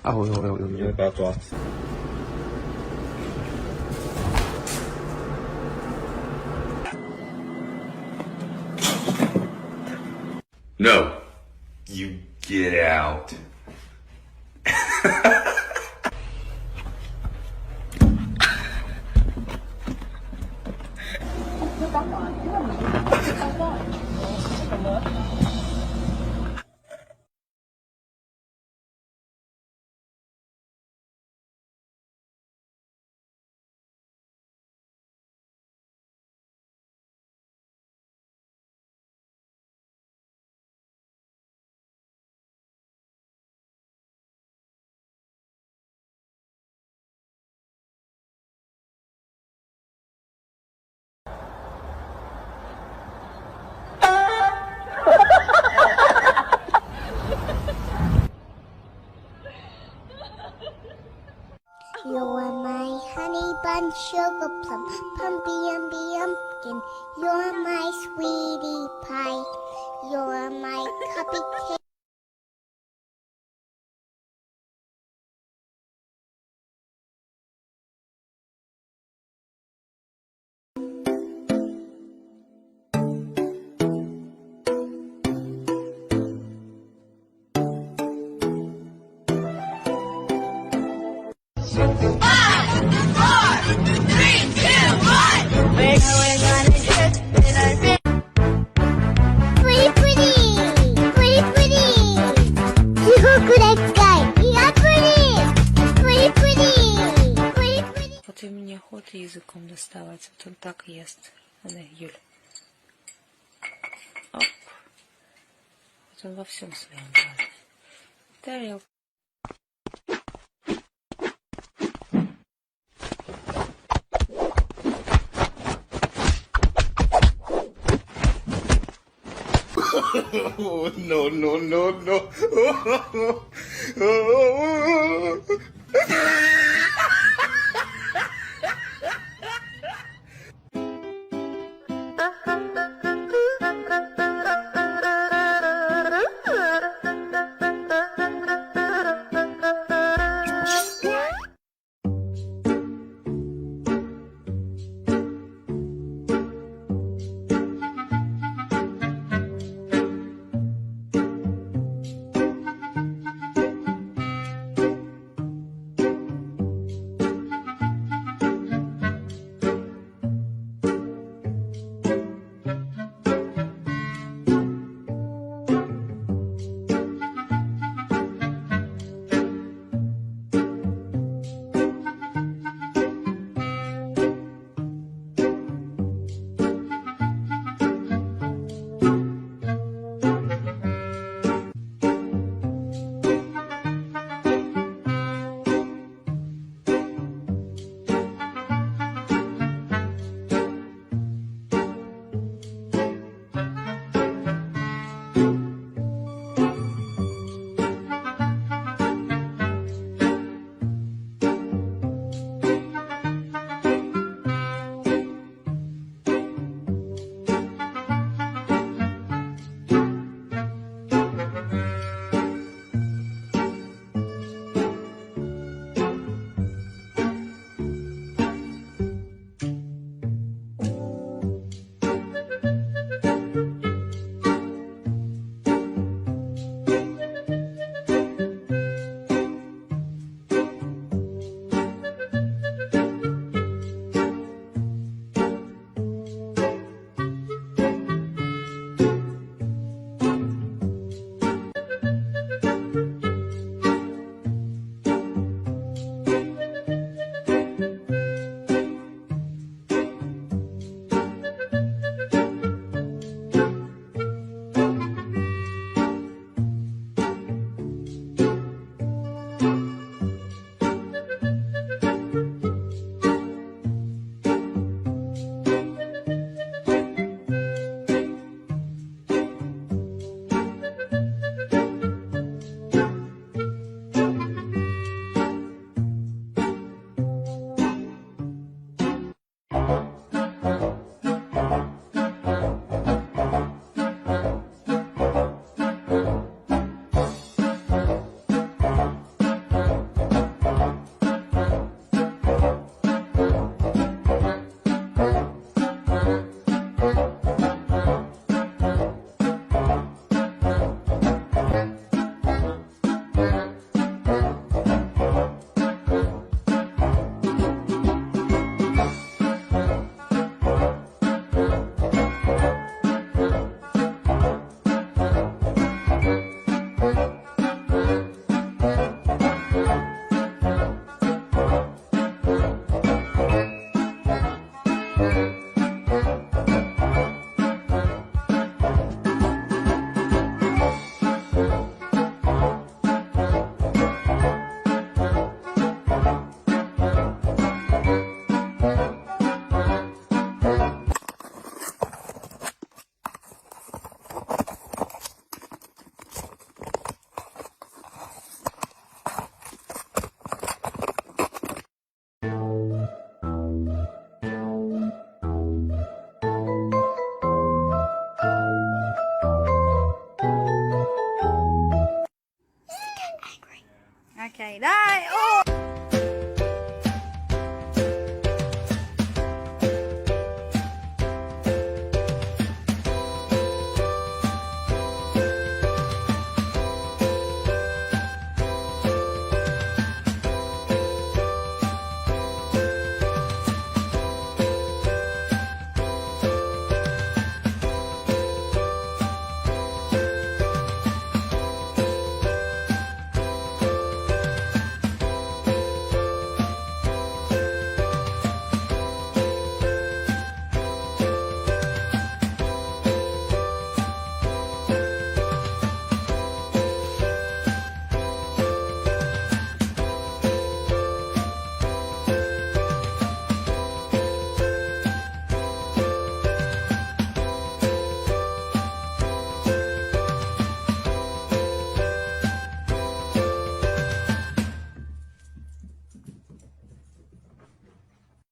啊，我有，不要抓。No, you get out. You are my honey bun, sugar plum, pumpkin. You're my sweetie pie. You're my cupcake. Potem mnie ochotę językom dostawać, to tak jest. Ale Jul. Op. Potem we всем своем брали. Тарелка. Oh, no.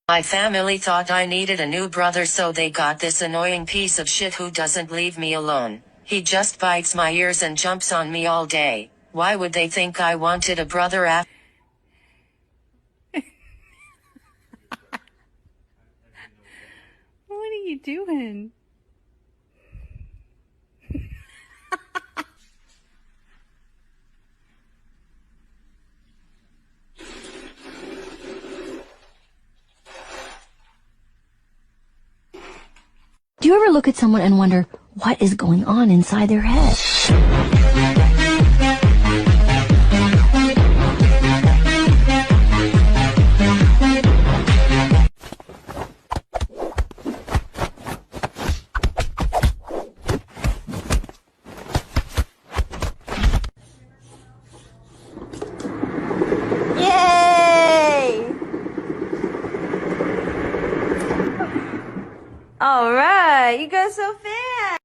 My family thought I needed a new brother, so they got this annoying piece of shit who doesn't leave me alone. He just bites my ears and jumps on me all day. Why would they think I wanted a brother after? What are you doing? Do you ever look at someone and wonder what is going on inside their head? Yay! All right, you go so fast.